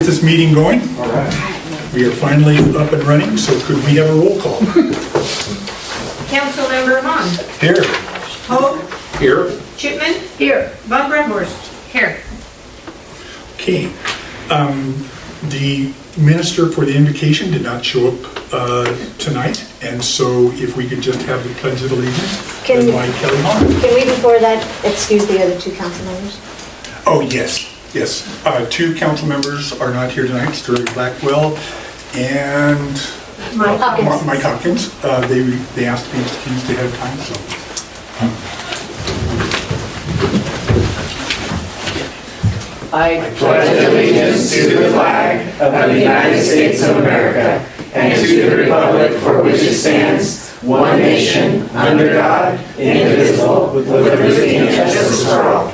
This meeting going? All right. We are finally up and running, so could we have a roll call? Councilmember Hahn. Here. Hope. Here. Chipman. Here. Von Redhorst. Here. Okay. The minister for the invocation did not show up tonight, and so if we could just have the pledge of allegiance led by Kelly Hahn. Can we, before that, excuse the other two council members? Oh, yes, yes. Two council members are not here tonight, Sterling Blackwell and Mike Hopkins. Mike Hopkins. They asked to be excused ahead of time, so. I pledge allegiance to the flag of the United States of America and to the republic for which it stands, one nation, under God, indivisible, with liberty and justice for all.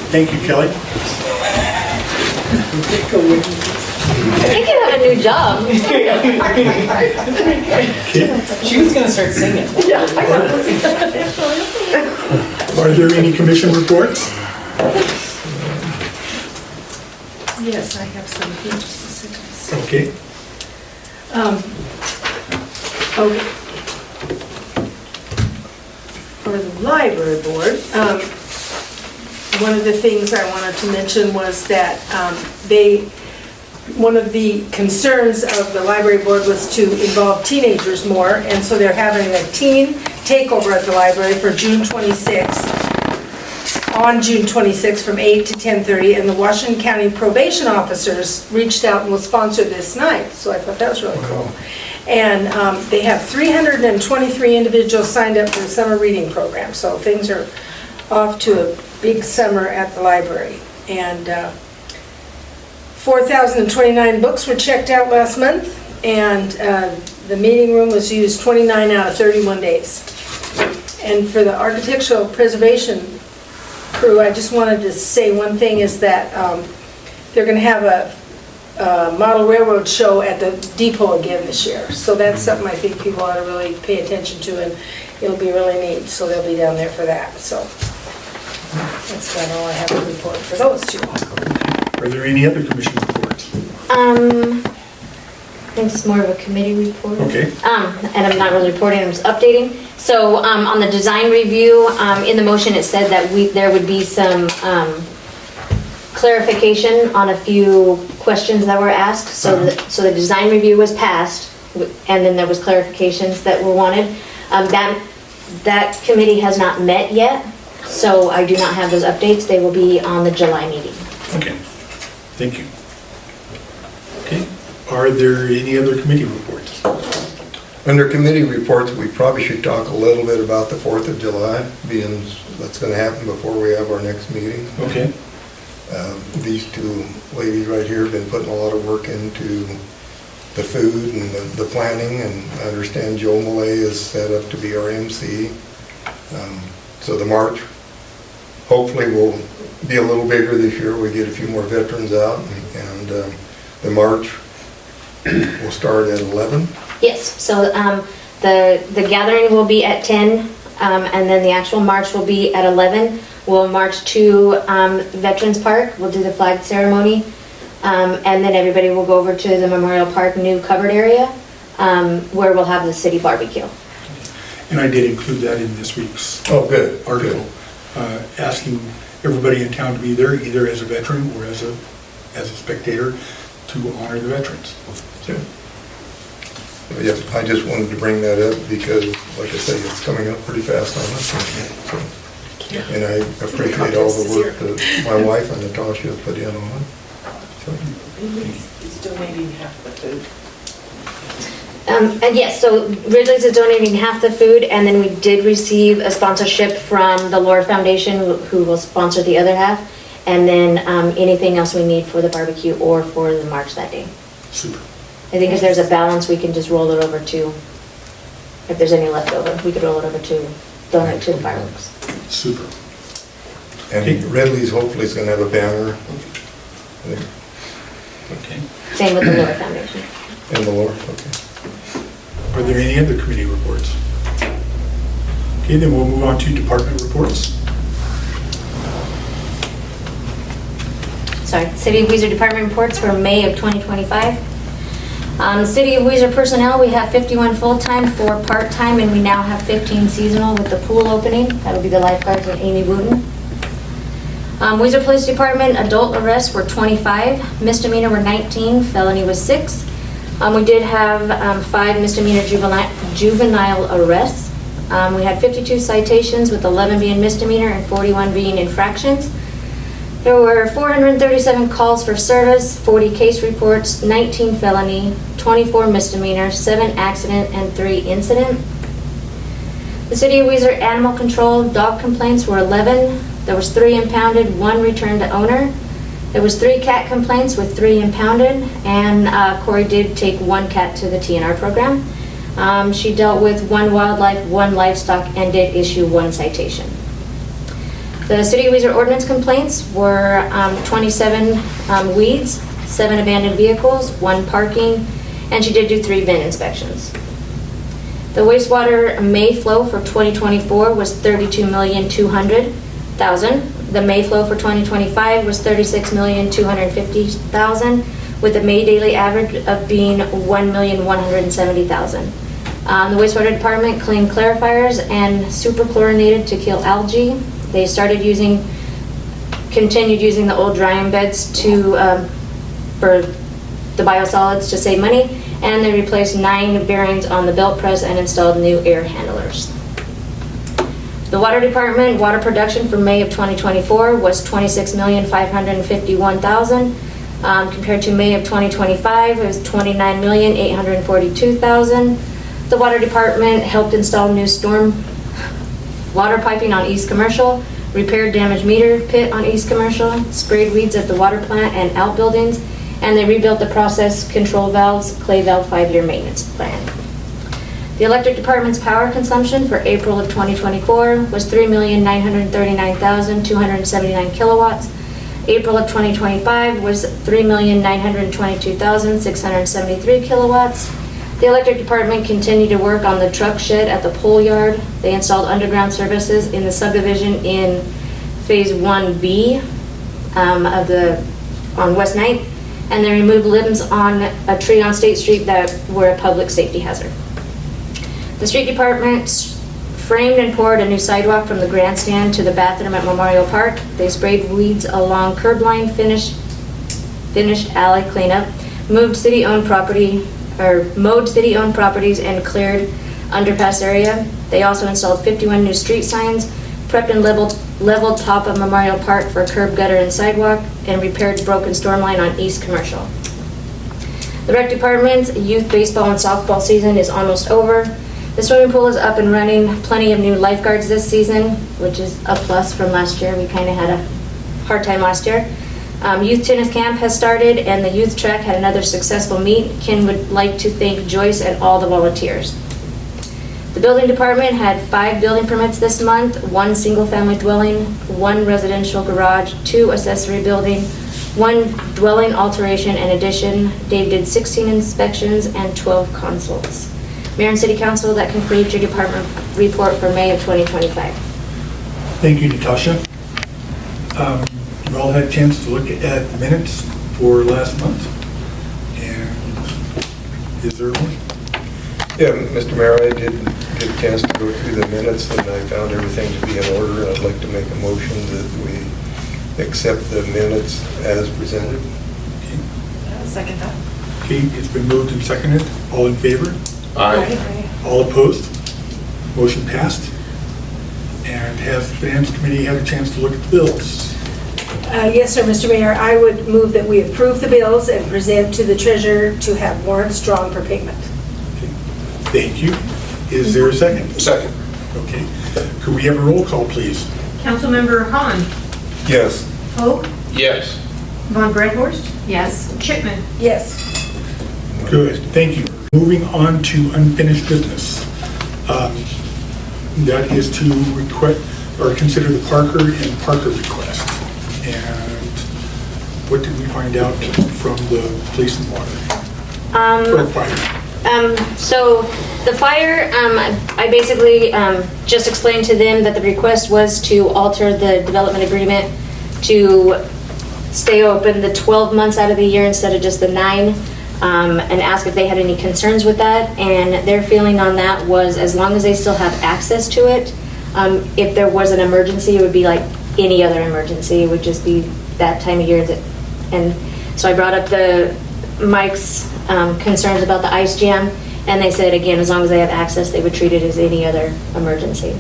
Thank you, Kelly. I think you have a new job. Okay. She was going to start singing. Are there any commission reports? Yes, I have some here, just a second. Okay. Okay. For the library board, one of the things I wanted to mention was that one of the concerns of the library board was to involve teenagers more, and so they're having a teen takeover at the library for June 26th, on June 26th from 8 to 10:30, and the Washington County probation officers reached out and will sponsor this night, so I thought that was really cool. And they have 323 individuals signed up for the summer reading program, so things are off to a big summer at the library. And 4,029 books were checked out last month, and the meeting room was used 29 out of 31 days. And for the architectural preservation crew, I just wanted to say one thing is that they're going to have a model railroad show at the depot again this year. So that's something I think people ought to really pay attention to, and it'll be really neat. So they'll be down there for that. So that's about all I have to report for those two. Are there any other commission reports? I think it's more of a committee report. Okay. And I'm not really reporting, I'm just updating. So on the design review, in the motion it said that there would be some clarification on a few questions that were asked. So the design review was passed, and then there was clarifications that were wanted. That committee has not met yet, so I do not have those updates. They will be on the July meeting. Okay. Thank you. Okay. Are there any other committee reports? Under committee reports, we probably should talk a little bit about the 4th of July, being that's going to happen before we have our next meeting. Okay. These two ladies right here have been putting a lot of work into the food and the planning, and I understand Joe Millay is set up to be our MC. So the march hopefully will be a little bigger this year. We get a few more veterans out, and the march will start at 11. Yes, so the gathering will be at 10, and then the actual march will be at 11. We'll march to Veterans Park, we'll do the flag ceremony, and then everybody will go over to the Memorial Park new covered area, where we'll have the city barbecue. And I did include that in this week's Good. article, asking everybody in town to be there, either as a veteran or as a spectator, to honor the veterans. Good. Yeah, I just wanted to bring that up because, like I say, it's coming up pretty fast on us. So, and I appreciate all the work that my wife and Natasha have put in on it. So, He's donating half the food. And yes, so Ridley's is donating half the food, and then we did receive a sponsorship from the Lord Foundation, who will sponsor the other half, and then anything else we need for the barbecue or for the march that day. Super. I think if there's a balance, we can just roll it over to, if there's any left over, we could roll it over to donate to the fireworks. Super. and Ridley's hopefully is going to have a banner. Okay. Same with the Lord Foundation. In the Lord, okay. Are there any other committee reports? Okay, then we'll move on to department reports. City of Weiser Department reports for May of 2025. The City of Weiser personnel, we have 51 full-time, 4 part-time, and we now have 15 seasonal with the pool opening. That'll be the lifeguards and Amy Wooten. Weiser Police Department, adult arrests were 25, misdemeanor were 19, felony was 6. We did have 5 misdemeanor juvenile arrests. We had 52 citations with 11 being misdemeanor and 41 being infractions. There were 437 calls for service, 40 case reports, 19 felony, 24 misdemeanor, 7 accident, and 3 incident. The City of Weiser animal control dog complaints were 11. There was 3 impounded, 1 returned to owner. There was 3 cat complaints with 3 impounded, and Corey did take 1 cat to the TNR program. She dealt with 1 wildlife, 1 livestock, and did issue 1 citation. The City of Weiser ordinance complaints were 27 weeds, 7 abandoned vehicles, 1 parking, and she did do 3 VIN inspections. The wastewater May flow for 2024 was $32,200,000. The May flow for 2025 was $36,250,000, with the May daily average of being $1,170,000. The wastewater department cleaned clarifiers and superchlorinated to kill algae. They continued using the old drying beds for the biosolids to save money, and they replaced 9 bearings on the belt press and installed new air handlers. The water department, water production for May of 2024 was $26,551,000. Compared to May of 2025, it was $29,842,000. The water department helped install new storm water piping on East Commercial, repaired damaged meter pit on East Commercial, sprayed weeds at the water plant and outbuildings, and they rebuilt the process control valves, clay valve 5-year maintenance plan. The electric department's power consumption for April of 2024 was 3,939,279 kilowatts. April of 2025 was 3,922,673 kilowatts. The electric department continued to work on the truck shed at the pole yard. They installed underground services in the subdivision in Phase 1B on West 9th, and they removed limbs on a tree on State Street that were a public safety hazard. The street department framed and poured a new sidewalk from the grandstand to the bathroom at Memorial Park. They sprayed weeds along curb line, finished alley cleanup, mowed city-owned properties and cleared underpass area. They also installed 51 new street signs, prepped and leveled top of Memorial Park for curb, gutter, and sidewalk, and repaired broken storm line on East Commercial. The rec department's youth baseball and softball season is almost over. The swimming pool is up and running. Plenty of new lifeguards this season, which is a plus from last year. We kind of had a hard time last year. Youth tennis camp has started, and the youth track had another successful meet. Ken would like to thank Joyce and all the volunteers. The building department had 5 building permits this month, 1 single-family dwelling, 1 residential garage, 2 accessory building, 1 dwelling alteration and addition. Dave did 16 inspections and 12 consults. Mayor and City Council, that concludes your department report for May of 2025. Thank you, Natasha. You all had a chance to look at the minutes for last month. And is there one? Yeah, Mr. Mayor, I did get a chance to go through the minutes, and I found everything to be in order. I'd like to make a motion that we accept the minutes as presented. I'll second that. Okay, it's been moved and seconded. All in favor? Aye. All opposed? Motion passed. And has the Finance Committee had a chance to look at the bills? Yes, sir, Mr. Mayor. I would move that we approve the bills and present to the treasurer to have warrants drawn for payment. Okay. Thank you. Is there a second? Second. Okay. Could we have a roll call, please? Councilmember Hahn. Yes. Hope. Yes. Von Bradhorst. Yes. Chipman. Yes. Good, thank you. Moving on to unfinished business. That is to request or consider the Parker and Parker request. And what did we find out from the police and water? Or fire? So the fire, I basically just explained to them that the request was to alter the development agreement to stay open the 12 months out of the year instead of just the 9, and asked if they had any concerns with that. And their feeling on that was, as long as they still have access to it, if there was an emergency, it would be like any other emergency. It would just be that time of year. And so I brought up Mike's concerns about the ice jam, and they said, again, as long as they have access, they would treat it as any other emergency.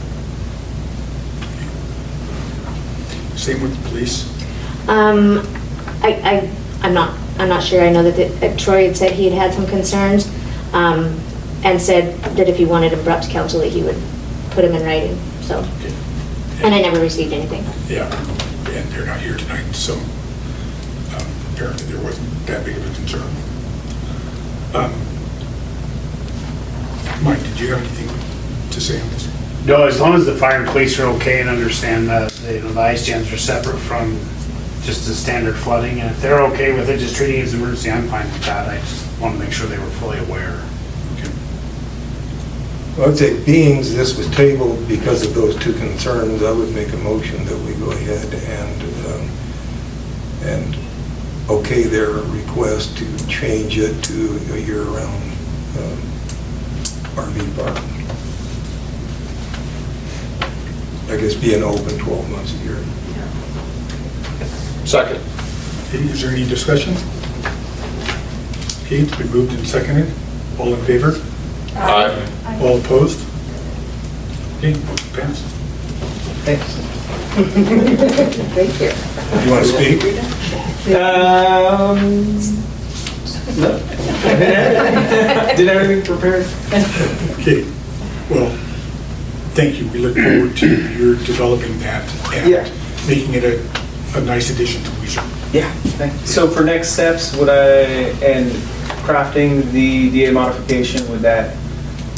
Same with the police? I'm not sure. I know that Troy had said he had had some concerns, and said that if he wanted him brought to council, that he would put him in writing, so. Okay. And I never received anything. Yeah, and they're not here tonight, so apparently there wasn't that big of a concern. Mike, did you have anything to say on this? No, as long as the fire and police are okay and understand that the ice jams are separate from just the standard flooding, and if they're okay with it, just treating it as an emergency, I'm fine with that. I just want to make sure they were fully aware. Okay. Well, I'd say being this was tabled because of those two concerns, I would make a motion that we go ahead and okay their request to change it to a year-round RV park. I guess being open 12 months a year. Second. Okay, is there any discussion? Okay, it's been moved and seconded. All in favor? Aye. All opposed? Okay, motion passed. Thanks. Thank you. You want to speak? No. Didn't have anything prepared. Okay, well, thank you. We look forward to your developing that Yeah. and making it a nice addition to Weiser. Yeah, thanks. So for next steps, and crafting the DA modification, would that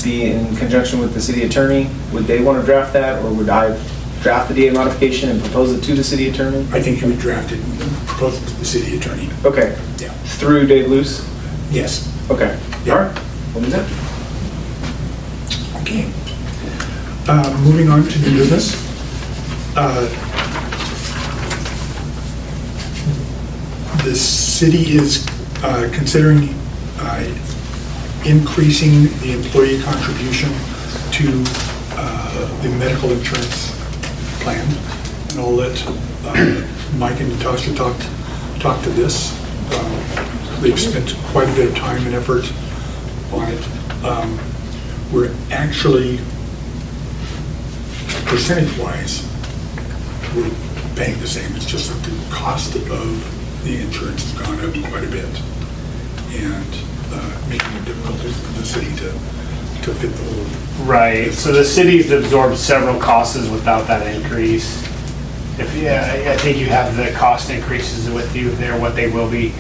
be in conjunction with the city attorney? Would they want to draft that, or would I draft the DA modification and propose it to the city attorney? I think you would draft it and propose it to the city attorney. Okay, Yeah. through Dave Luce? Yes. Okay, Yeah. all right, we'll do that. Okay. Moving on to new business. The city is considering increasing the employee contribution to the medical insurance plan. And I'll let Mike and Natasha talk to this. They've spent quite a bit of time and effort on it. We're actually, percentage-wise, we're paying the same. It's just that the cost of the insurance has gone up quite a bit, and making it difficult for the city to fit the whole. Right, so the city's absorbed several costs without that increase. I think you have the cost increases with you there, what they will be.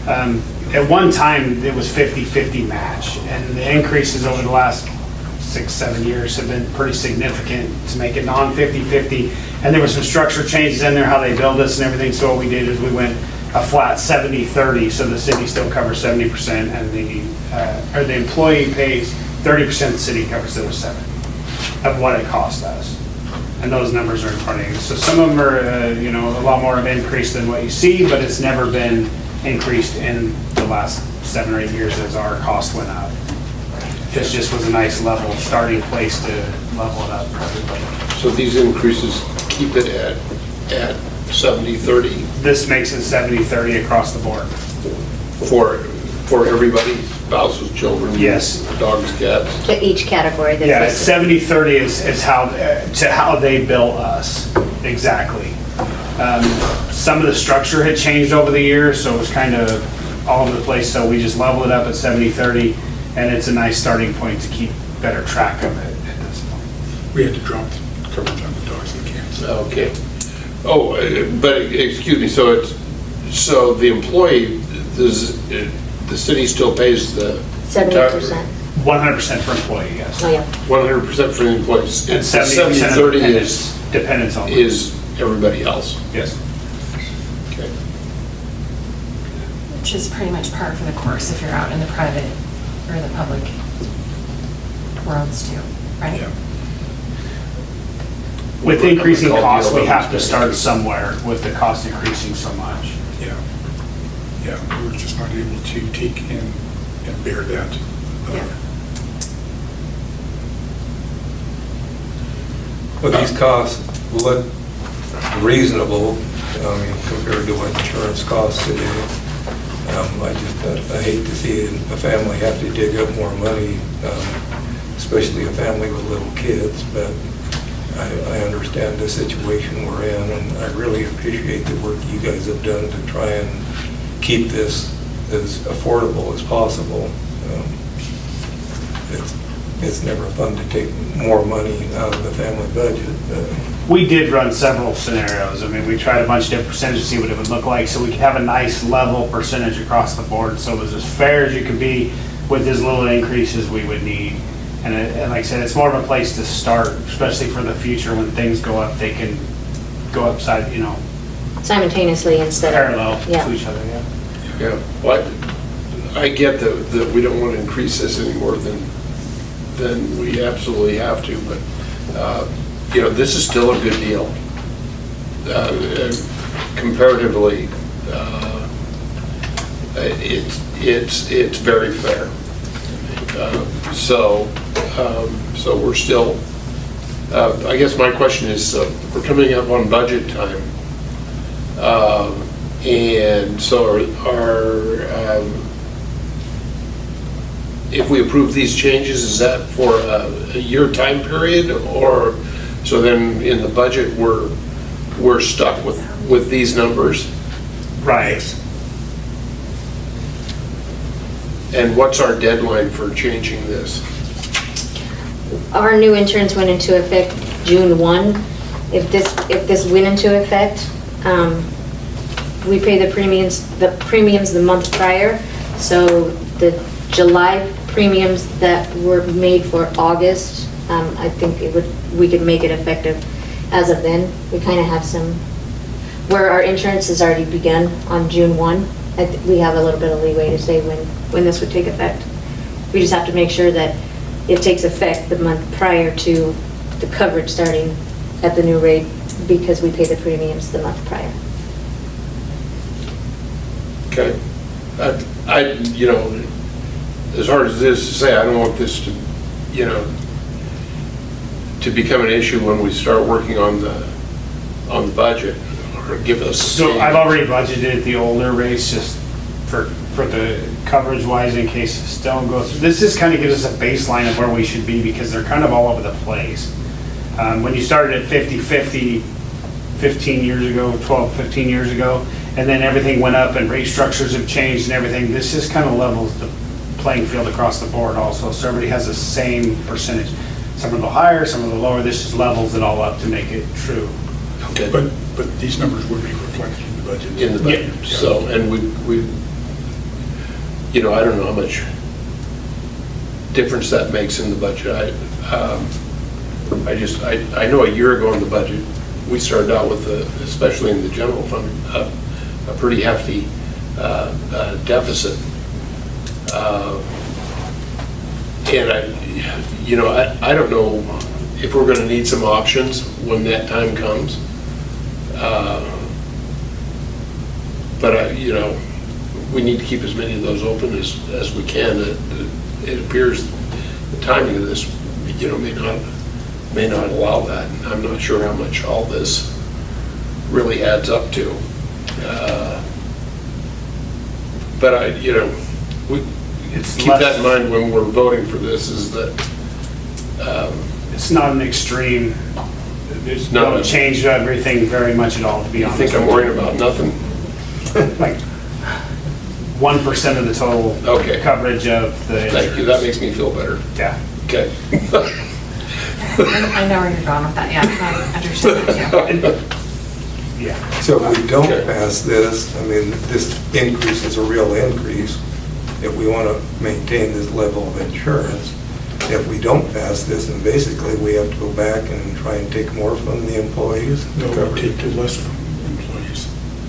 At one time, it was 50-50 match, and the increases over the last 6-7 years have been pretty significant to make it non-50-50. And there was some structure changes in there, how they build us and everything, so what we did is we went a flat 70-30, so the city still covers 70%, and the employee pays 30%, the city covers the other 70% of what it cost us. And those numbers are in front of you. So some of them are, a lot more of an increase than what you see, but it's never been increased in the last 7 or 8 years as our cost went up. This just was a nice level starting place to level it up for everybody. So these increases keep it at 70-30 This makes it 70-30 across the board. for everybody, spouses, children? Yes. Dogs, cats? To each category that's Yeah, listed. 70-30 is how they bill us, exactly. Some of the structure had changed over the years, so it was kind of all over the place, so we just leveled it up at 70-30, and it's a nice starting point to keep better track of it at this point. We had to drop the coverage on the dogs and cats. Okay. Oh, but excuse me, so the employee, the city still pays the 70%. 100% for employee, yes. Oh, yeah. 100% for the employees. And 70% 70-30 dependents on. is everybody else. Yes. Okay. Which is pretty much par for the course if you're out in the private or the public worlds too, right? Yeah. With increasing costs, we have to start somewhere with the cost increasing so much. Yeah, yeah, we were just not able to take and bear that. Well, these costs look reasonable, compared to what insurance costs today. I hate to see a family have to dig up more money, especially a family with little kids, but I understand the situation we're in, and I really appreciate the work you guys have done to try and keep this as affordable as possible. It's never fun to take more money out of the family budget. We did run several scenarios. I mean, we tried a bunch of different percentages to see what it would look like, so we could have a nice level percentage across the board, so it was as fair as you could be with as little increases we would need. And like I said, it's more of a place to start, especially for the future. When things go up, they can go upside, Simultaneously instead of. parallel Yeah. to each other, yeah. Yeah, well, I get that we don't want to increase this any more than we absolutely have to, but, this is still a good deal. Comparatively, it's very fair. So we're still, I guess my question is, we're coming up on budget time. And so if we approve these changes, is that for a year time period? Or, so then in the budget, we're stuck with these numbers? Right. And what's our deadline for changing this? Our new insurance went into effect June 1. If this went into effect, we pay the premiums the month prior. So the July premiums that were made for August, I think we could make it effective as of then. We kind of have some, where our insurance has already begun on June 1. We have a little bit of leeway to say when this would take effect. We just have to make sure that it takes effect the month prior to the coverage starting at the new rate, because we pay the premiums the month prior. Okay. As hard as it is to say, I don't want this to become an issue when we start working on the budget, or give us. So I've already budgeted the older rates just for the coverage wise in case it still goes through. This just kind of gives us a baseline of where we should be, because they're kind of all over the place. When you started at 50-50 15 years ago, 15 years ago, and then everything went up and rate structures have changed and everything, this just kind of levels the playing field across the board also. So everybody has the same percentage. Some are a little higher, some are a little lower. This just levels it all up to make it true. Okay. But these numbers would be reflected in the budget. In the budget. Yeah. So, and we I don't know how much difference that makes in the budget. I know a year ago in the budget, we started out with, especially in the general fund, a pretty hefty deficit. And I don't know if we're going to need some options when that time comes. But we need to keep as many of those open as we can. It appears the timing of this, may not allow that. I'm not sure how much all this really adds up to. But keep that in mind when we're voting for this, is that it's not an extreme. There's No. no change to everything very much at all, to be I honest. think I'm worrying about nothing. Like 1% of the total Okay. coverage of the Thank you, insurance. that makes me feel better. Yeah. Okay. I know where you're going with that, yeah, I understand that too. Yeah. So if we don't Okay. pass this, this increase is a real increase. If we want to maintain this level of insurance, if we don't pass this, then basically we have to go back and try and take more from the employees. No, we take less from employees.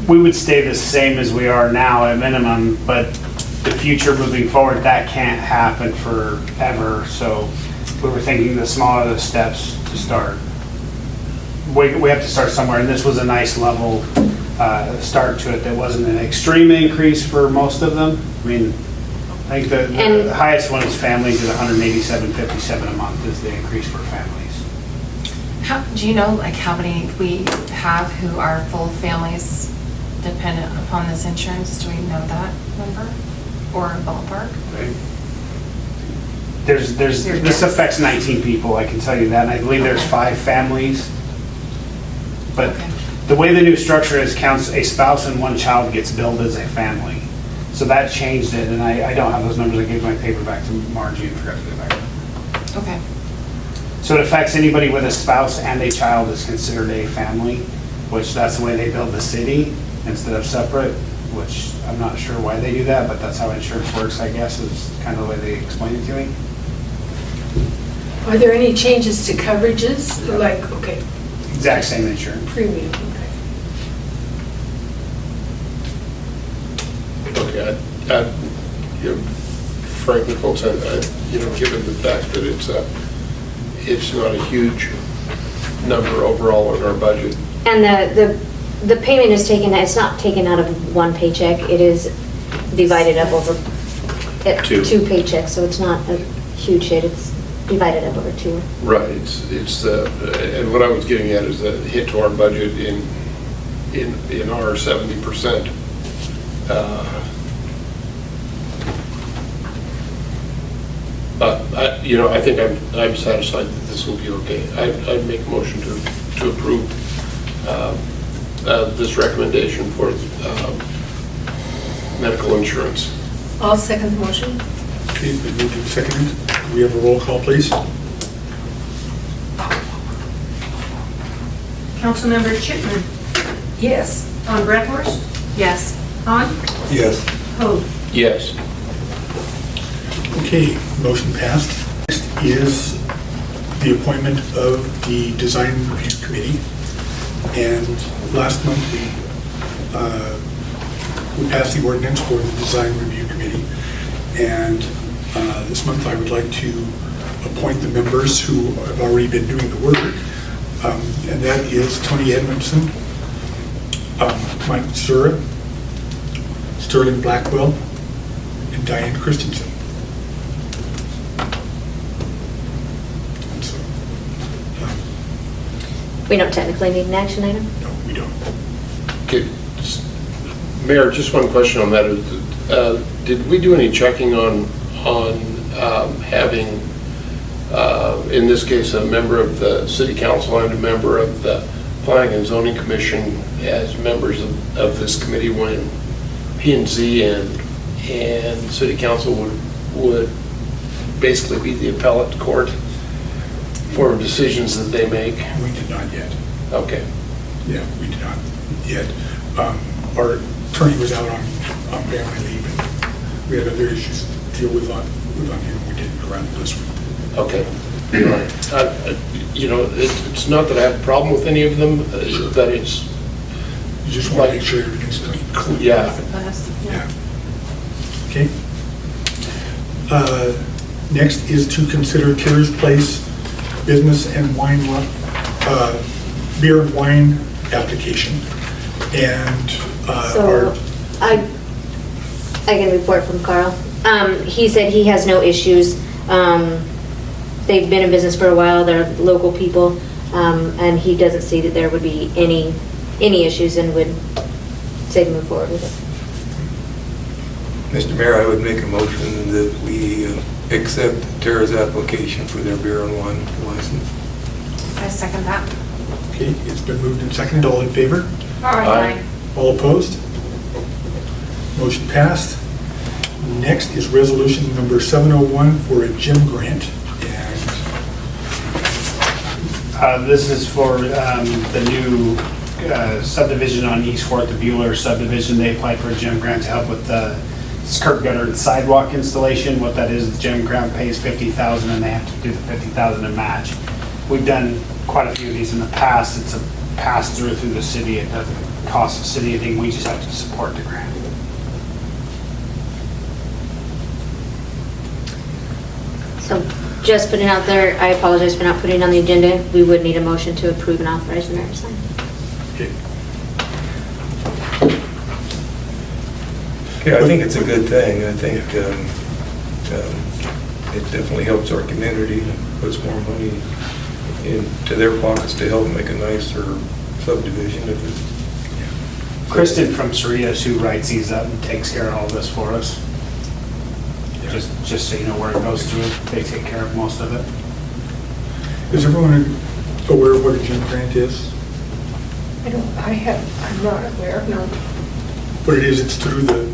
We would stay the same as we are now at minimum, but the future moving forward, that can't happen forever. So we were thinking the smaller the steps to start. We have to start somewhere, and this was a nice level start to it. There wasn't an extreme increase for most of them. I mean, I think And- the highest one is families at $187.57 a month is the increase for families. Do you know like how many we have who are full families dependent upon this insurance? Do we know that number or a ballpark? This affects 19 people, I can tell you that, and I believe there's 5 families. But Okay. the way the new structure is, counts a spouse and 1 child gets billed as a family. So that changed it, and I don't have those numbers. I gave my paper back to Margie and forgot to give it back. Okay. So it affects anybody with a spouse and a child is considered a family, which that's the way they build the city instead of separate, which I'm not sure why they do that, but that's how insurance works, I guess, is kind of the way they explain it to me. Are there any changes to coverages? Like, okay, Exact same insurance. premium, okay. Okay, frankly, folks, given the fact that it's not a huge number overall in our budget. And the payment is taken, it's not taken out of one paycheck, it is divided up over Two. 2 paychecks, so it's not a huge hit, it's divided up over 2. Right, and what I was getting at is the hit to our budget in our 70%. I think I'm satisfied that this will be okay. I'd make a motion to approve this recommendation for medical insurance. I'll second the motion. Okay, been moved and seconded. We have a roll call, please. Councilmember Chipman. Yes. Von Broadhurst. Yes. Hahn. Yes. Hoag. Yes. Okay, motion passed. Next is the appointment of the Design Review Committee. And last month, we passed the ordinance for the Design Review Committee. And this month, I would like to appoint the members who have already been doing the work. And that is Tony Edmondson, Mike Zura, Sterling Blackwell, and Diane Christensen. And so, We don't technically need an action item? no, we don't. Okay, Mayor, just one question on that. Did we do any checking on having, in this case, a member of the City Council and a member of the Planning and Zoning Commission as members of this committee when P&Z and City Council would basically be the appellate court for decisions that they make? We did not yet. Okay. Yeah, we did not yet. Our attorney was out on family leave, and we had other issues to deal with on him. We didn't go around this one. Okay. All right. It's not that I have a problem with any of them, that it's, You just want to make sure everything's clear. yeah. Yeah. Okay. Next is to consider Terrace Place business and wine, beer and wine application. And So, I can report from Carl. He said he has no issues. They've been in business for a while, they're local people, and he doesn't see that there would be any issues and would say to move forward with it. Mr. Mayor, I would make a motion that we accept Tara's application for their beer and wine license. I second that. okay, it's been moved and seconded. All in favor? Aye. All opposed? Motion passed. Next is resolution number 701 for a gym grant. And This is for the new subdivision on East 4th, the Bueller subdivision. They applied for a gym grant to help with the curb gutter and sidewalk installation. What that is, the gym grant pays $50,000 and they have to do the $50,000 to match. We've done quite a few of these in the past. It's a pass-through the city. It doesn't cost the city anything. We just have to support the grant. So just putting out there, I apologize for not putting it on the agenda. We would need a motion to approve and authorize the mayor to sign. okay. Yeah, I think it's a good thing. I think it definitely helps our community, puts more money into their pockets to help make a nicer subdivision if it's. Kristen from Cerritos, who writes these up and takes care of all this for us. Just so you know where it goes through, they take care of most of it. Is everyone aware of what a Jim grant is? I'm not aware, no. What it is, it's through the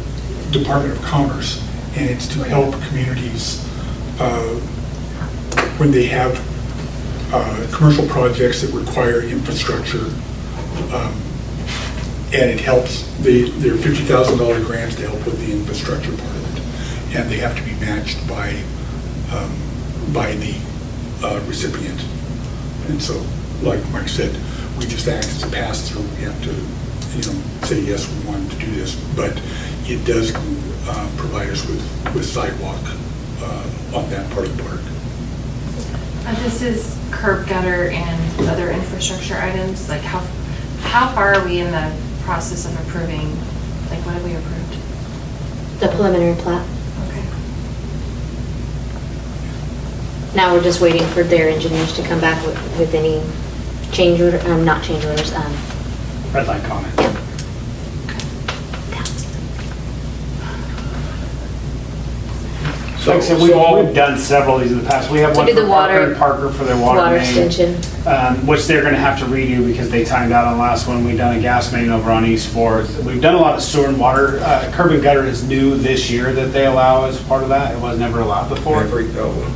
Department of Commerce, and it's to help communities when they have commercial projects that require infrastructure. And it helps, they're $50,000 grants to help with the infrastructure part of it. And they have to be matched by the recipient. And so, like Mike said, we just act as a pass-through. We have to, say, yes, we want to do this. But it does provide us with sidewalk on that part of the park. This is curb gutter and other infrastructure items. Like how far are we in the process of approving? Like what have we approved? The preliminary plat. Okay. Now we're just waiting for their engineers to come back with any change order, not change orders, Red light comment. yeah. Like I said, we've done several of these in the past. We have one did for the Parker water- and Parker for their water Water main, extension. which they're gonna have to redo because they timed out on the last one. We've done a gas main over on East Fourth. We've done a lot of sewer and water. Curb and gutter is new this year that they allow as part of that. It was never allowed before. Every one.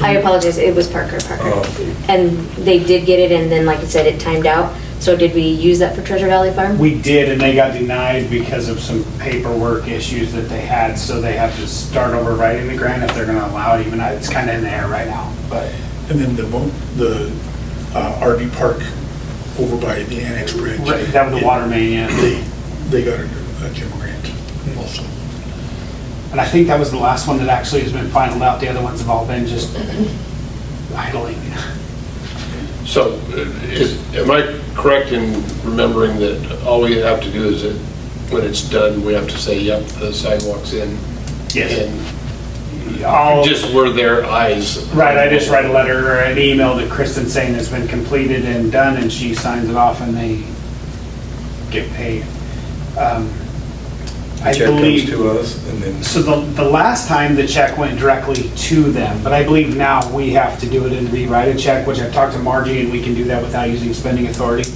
I apologize, it was Parker. Oh. And they did get it, and then, like I said, it timed out. So did we use that for Treasure Valley Farm? We did, and they got denied because of some paperwork issues that they had, so they have to start over writing the grant if they're gonna allow it, even, it's kinda in the air right now, but. And then the RV park over by the Annex Bridge. Right, that was the water main, yeah. They got a Jim grant also. And I think that was the last one that actually has been finalized out. The other ones have all been just idling. So, am I correct in remembering that all we have to do is that when it's done, we have to say, yep, the sidewalk's in? Yes. And just were their eyes. Right, I just write a letter or an email to Kristen saying it's been completed and done, and she signs it off and they get paid. I Check comes believe, to us and then. so the last time the check went directly to them, but I believe now we have to do it and rewrite a check, which I've talked to Margie, and we can do that without using spending authority.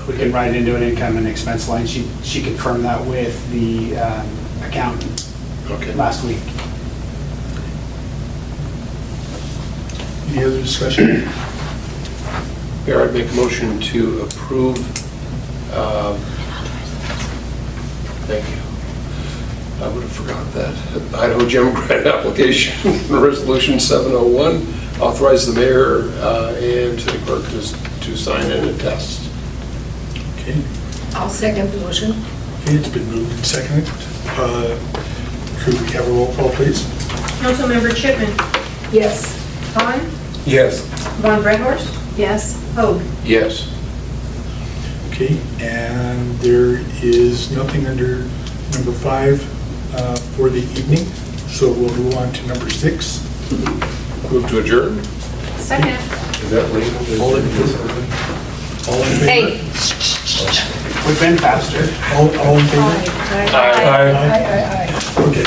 We can write into an income and expense line. She confirmed that with the accountant last week. Any other discussion? Here, I'd make a motion to approve, thank you. I would have forgot that. Idaho General Grant Application, Resolution 701, authorize the mayor and city clerk to sign and attest. Okay. I'll second the motion. Okay, it's been moved and seconded. Could we have a roll call, please? Councilmember Chipman. Yes. Vaughn. Yes. Von Redhorst. Yes. Hoag. Yes. Okay, and there is nothing under number 5 for the evening, so we'll move on to number 6. Move to adjourn? Second. Is that legal? All in favor? All in favor? Hey. We've been faster. All in favor? Aye. Okay.